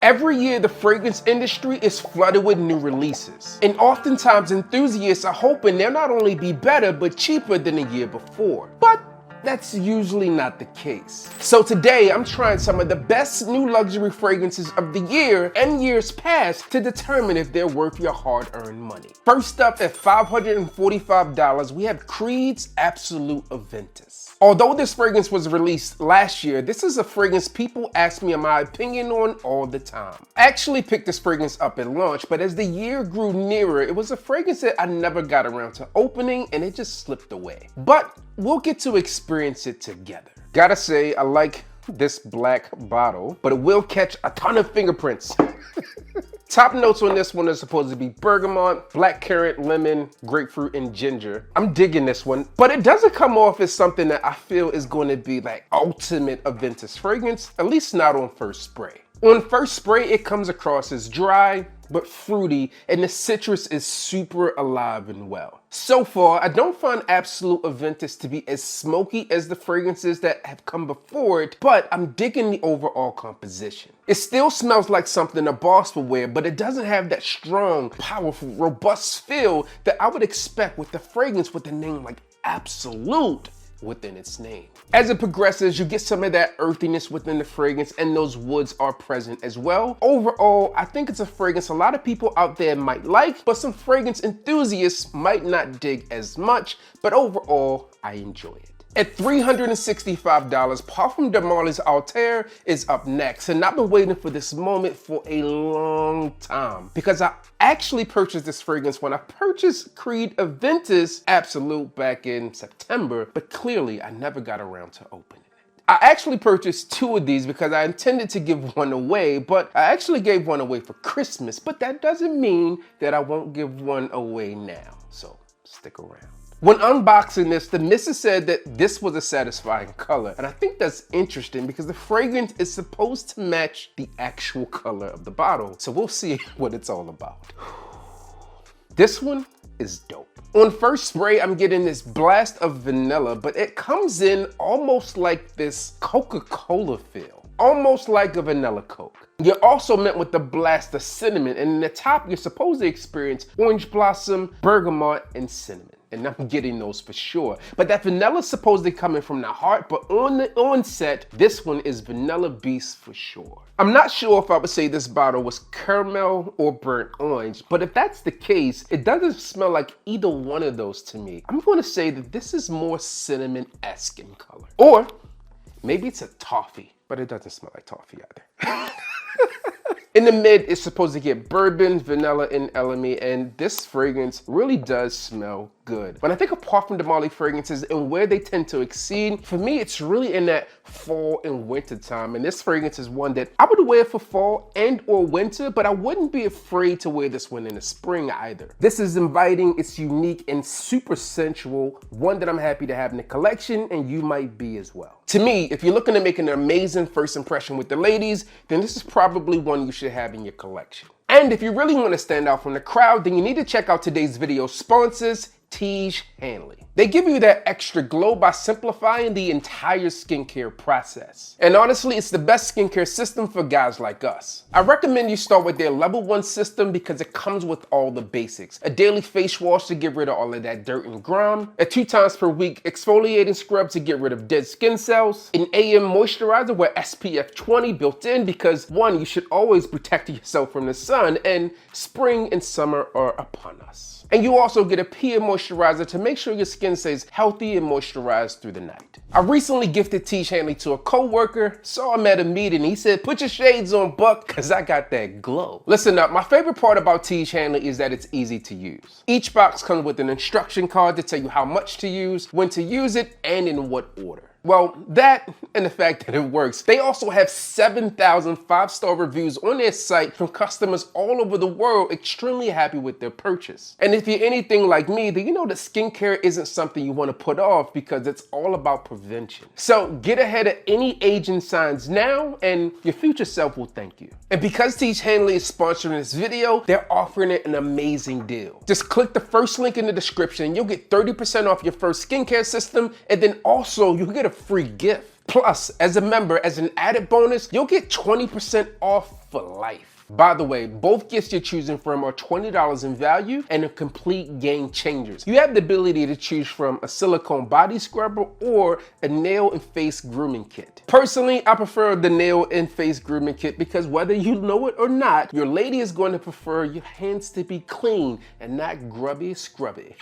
Every year, the fragrance industry is flooded with new releases. And oftentimes, enthusiasts are hoping they'll not only be better, but cheaper than the year before. But that's usually not the case. So today, I'm trying some of the best new luxury fragrances of the year and years past to determine if they're worth your hard-earned money. First up, at $545, we have Creed's Absolute Aventus. Although this fragrance was released last year, this is a fragrance people ask me my opinion on all the time. I actually picked this fragrance up at launch, but as the year grew nearer, it was a fragrance that I never got around to opening and it just slipped away. But we'll get to experience it together. Gotta say, I like this black bottle, but it will catch a ton of fingerprints. Top notes on this one are supposed to be bergamot, blackcurrant, lemon, grapefruit, and ginger. I'm digging this one, but it doesn't come off as something that I feel is going to be like ultimate Aventus fragrance, at least not on first spray. On first spray, it comes across as dry, but fruity, and the citrus is super alive and well. So far, I don't find Absolute Aventus to be as smoky as the fragrances that have come before it, but I'm digging the overall composition. It still smells like something a boss would wear, but it doesn't have that strong, powerful, robust feel that I would expect with the fragrance with a name like Absolute within its name. As it progresses, you get some of that earthiness within the fragrance and those woods are present as well. Overall, I think it's a fragrance a lot of people out there might like, but some fragrance enthusiasts might not dig as much, but overall, I enjoy it. At $365, Parfums de Marly's Altair is up next, and I've been waiting for this moment for a long time because I actually purchased this fragrance when I purchased Creed Aventus Absolute back in September, but clearly I never got around to opening it. I actually purchased two of these because I intended to give one away, but I actually gave one away for Christmas, but that doesn't mean that I won't give one away now, so stick around. When unboxing this, the missus said that this was a satisfying color. And I think that's interesting because the fragrance is supposed to match the actual color of the bottle. So we'll see what it's all about. This one is dope. On first spray, I'm getting this blast of vanilla, but it comes in almost like this Coca-Cola feel. Almost like a vanilla Coke. You're also met with the blast of cinnamon, and in the top, you're supposed to experience orange blossom, bergamot, and cinnamon. And I'm getting those for sure. But that vanilla is supposed to be coming from the heart, but on the onset, this one is Vanilla Beast for sure. I'm not sure if I would say this bottle was caramel or burnt orange, but if that's the case, it doesn't smell like either one of those to me. I'm gonna say that this is more cinnamon-esque in color. Or maybe it's a toffee, but it doesn't smell like toffee either. In the mid, it's supposed to get bourbon, vanilla, and elemi, and this fragrance really does smell good. When I think of Parfums de Marly fragrances and where they tend to exceed, for me, it's really in that fall and winter time. And this fragrance is one that I would wear for fall and or winter, but I wouldn't be afraid to wear this one in the spring either. This is inviting, it's unique, and super sensual, one that I'm happy to have in the collection, and you might be as well. To me, if you're looking to make an amazing first impression with the ladies, then this is probably one you should have in your collection. And if you really want to stand out from the crowd, then you need to check out today's video sponsors, Tiege Hanley. They give you that extra glow by simplifying the entire skincare process. And honestly, it's the best skincare system for guys like us. I recommend you start with their level 1 system because it comes with all the basics. A daily face wash to get rid of all of that dirt and grime, a 2 times per week exfoliating scrub to get rid of dead skin cells, an AM moisturizer with SPF 20 built in because 1, you should always protect yourself from the sun, and spring and summer are upon us. And you also get a peer moisturizer to make sure your skin stays healthy and moisturized through the night. I recently gifted Tiege Hanley to a coworker, saw him at a meeting, he said, "Put your shades on, Buck, cause I got that glow." Listen up, my favorite part about Tiege Hanley is that it's easy to use. Each box comes with an instruction card to tell you how much to use, when to use it, and in what order. Well, that and the fact that it works. They also have 7,000 5-star reviews on their site from customers all over the world extremely happy with their purchase. And if you're anything like me, then you know that skincare isn't something you want to put off because it's all about prevention. So get ahead of any aging signs now and your future self will thank you. And because Tiege Hanley is sponsoring this video, they're offering it an amazing deal. Just click the first link in the description and you'll get 30% off your first skincare system, and then also you'll get a free gift. Plus, as a member, as an added bonus, you'll get 20% off for life. By the way, both gifts you're choosing from are $20 in value and are complete game changers. You have the ability to choose from a silicone body scrubber or a nail and face grooming kit. Personally, I prefer the nail and face grooming kit because whether you know it or not, your lady is going to prefer your hands to be clean and not grubby scrubby.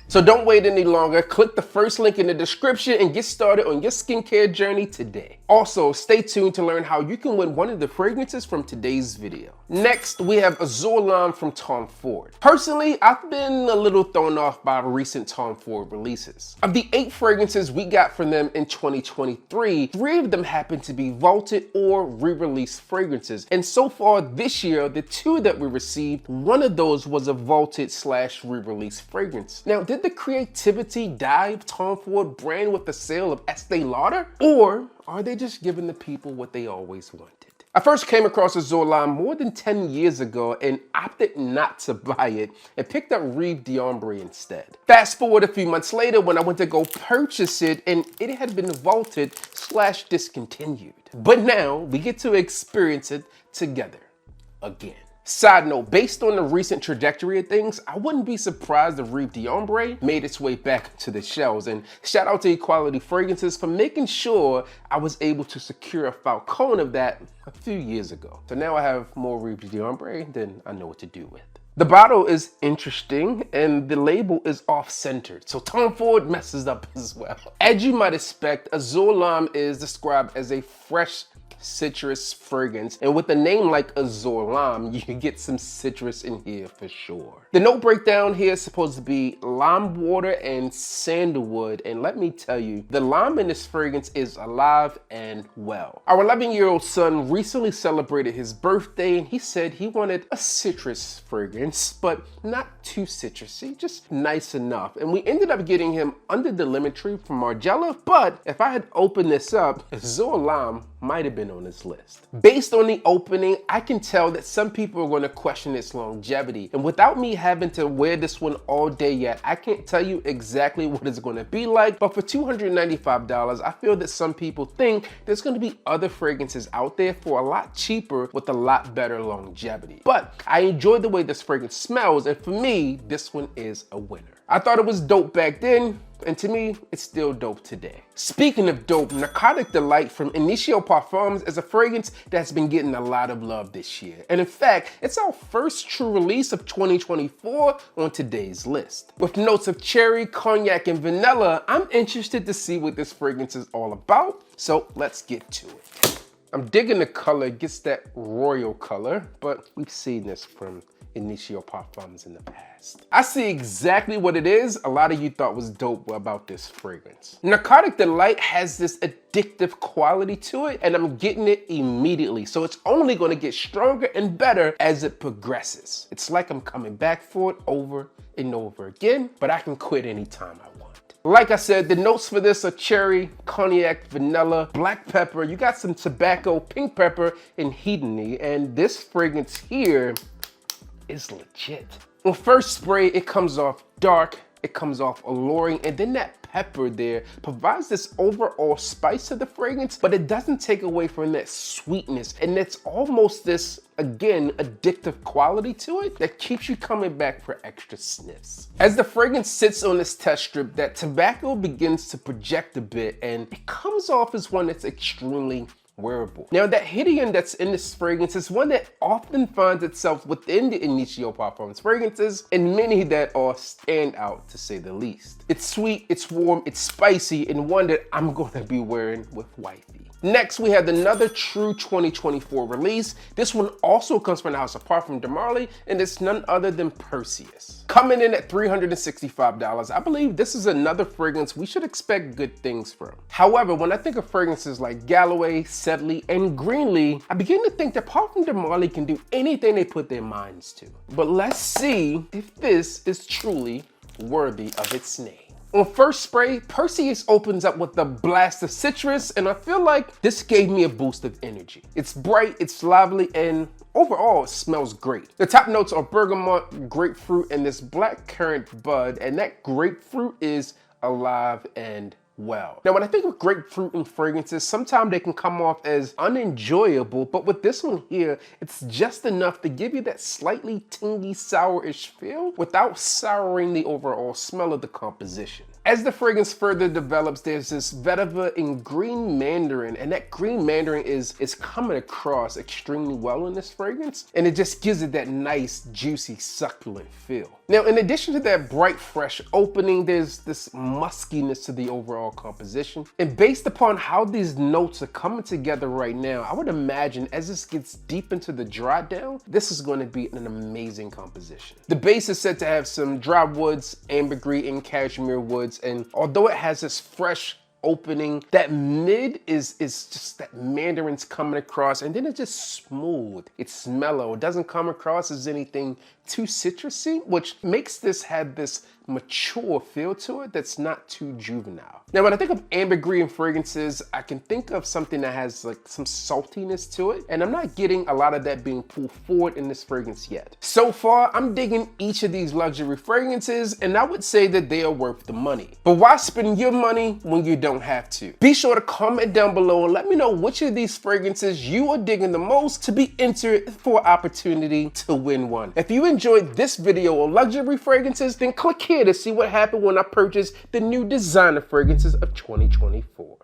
So don't wait any longer. Click the first link in the description and get started on your skincare journey today. Also, stay tuned to learn how you can win one of the fragrances from today's video. Next, we have Azure Lime from Tom Ford. Personally, I've been a little thrown off by recent Tom Ford releases. Of the 8 fragrances we got from them in 2023, 3 of them happen to be vaulted or re-released fragrances. And so far this year, the 2 that we received, one of those was a vaulted / re-release fragrance. Now, did the creativity die of Tom Ford brand with the sale of Estee Lauder? Or are they just giving the people what they always wanted? I first came across Azure Lime more than 10 years ago and opted not to buy it and picked up redeemable instead. Fast forward a few months later when I went to go purchase it and it had been vaulted / discontinued. But now we get to experience it together again. Side note, based on the recent trajectory of things, I wouldn't be surprised if redeemable made its way back to the shelves. And shout out to Equality Fragrances for making sure I was able to secure a Falcon of that a few years ago. So now I have more redeemable than I know what to do with. The bottle is interesting and the label is off-centered, so Tom Ford messes up as well. As you might expect, Azure Lime is described as a fresh citrus fragrance, and with a name like Azure Lime, you can get some citrus in here for sure. The note breakdown here is supposed to be lime water and sandalwood, and let me tell you, the lime in this fragrance is alive and well. Our 11-year-old son recently celebrated his birthday, and he said he wanted a citrus fragrance, but not too citrusy, just nice enough. And we ended up getting him Under the Lemon Tree from Margiela, but if I had opened this up, Azure Lime might have been on this list. Based on the opening, I can tell that some people are going to question its longevity. And without me having to wear this one all day yet, I can't tell you exactly what it's going to be like. But for $295, I feel that some people think there's going to be other fragrances out there for a lot cheaper with a lot better longevity. But I enjoy the way this fragrance smells, and for me, this one is a winner. I thought it was dope back then, and to me, it's still dope today. Speaking of dope, Narcotic Delight from Initio Parfums is a fragrance that's been getting a lot of love this year. And in fact, it's our first true release of 2024 on today's list. With notes of cherry, cognac, and vanilla, I'm interested to see what this fragrance is all about, so let's get to it. I'm digging the color, it gets that royal color, but we've seen this from Initio Parfums in the past. I see exactly what it is a lot of you thought was dope about this fragrance. Narcotic Delight has this addictive quality to it, and I'm getting it immediately, so it's only going to get stronger and better as it progresses. It's like I'm coming back for it over and over again, but I can quit anytime I want. Like I said, the notes for this are cherry, cognac, vanilla, black pepper, you got some tobacco, pink pepper, and hedony, and this fragrance here is legit. On first spray, it comes off dark, it comes off alluring, and then that pepper there provides this overall spice to the fragrance, but it doesn't take away from that sweetness, and it's almost this, again, addictive quality to it that keeps you coming back for extra sniffs. As the fragrance sits on this test strip, that tobacco begins to project a bit, and it comes off as one that's extremely wearable. Now, that hedony that's in this fragrance is one that often finds itself within the Initio Parfums fragrances, and many that are stand out to say the least. It's sweet, it's warm, it's spicy, and one that I'm gonna be wearing with wifey. Next, we have another true 2024 release. This one also comes from the house of Parfums de Marly, and it's none other than Perseus. Coming in at $365, I believe this is another fragrance we should expect good things from. However, when I think of fragrances like Galloway, Sedley, and Greenlee, I begin to think that Parfums de Marly can do anything they put their minds to. But let's see if this is truly worthy of its name. On first spray, Perseus opens up with a blast of citrus, and I feel like this gave me a boost of energy. It's bright, it's lively, and overall, it smells great. The top notes are bergamot, grapefruit, and this black currant bud, and that grapefruit is alive and well. Now, when I think of grapefruit and fragrances, sometimes they can come off as unenjoyable, but with this one here, it's just enough to give you that slightly tingy, sourish feel without souring the overall smell of the composition. As the fragrance further develops, there's this vetiver in green mandarin, and that green mandarin is coming across extremely well in this fragrance, and it just gives it that nice, juicy, succulent feel. Now, in addition to that bright, fresh opening, there's this muskiness to the overall composition. And based upon how these notes are coming together right now, I would imagine as this gets deep into the dry down, this is going to be an amazing composition. The base is said to have some dry woods, ambergris, and cashmere woods, and although it has this fresh opening, that mid is just that mandarin's coming across, and then it's just smooth. It's mellow. It doesn't come across as anything too citrusy, which makes this have this mature feel to it that's not too juvenile. Now, when I think of ambergris and fragrances, I can think of something that has like some saltiness to it, and I'm not getting a lot of that being pulled forward in this fragrance yet. So far, I'm digging each of these luxury fragrances, and I would say that they are worth the money. But why spend your money when you don't have to? Be sure to comment down below and let me know which of these fragrances you are digging the most to be entered for an opportunity to win one. If you enjoyed this video on luxury fragrances, then click here to see what happened when I purchased the new designer fragrances of 2024.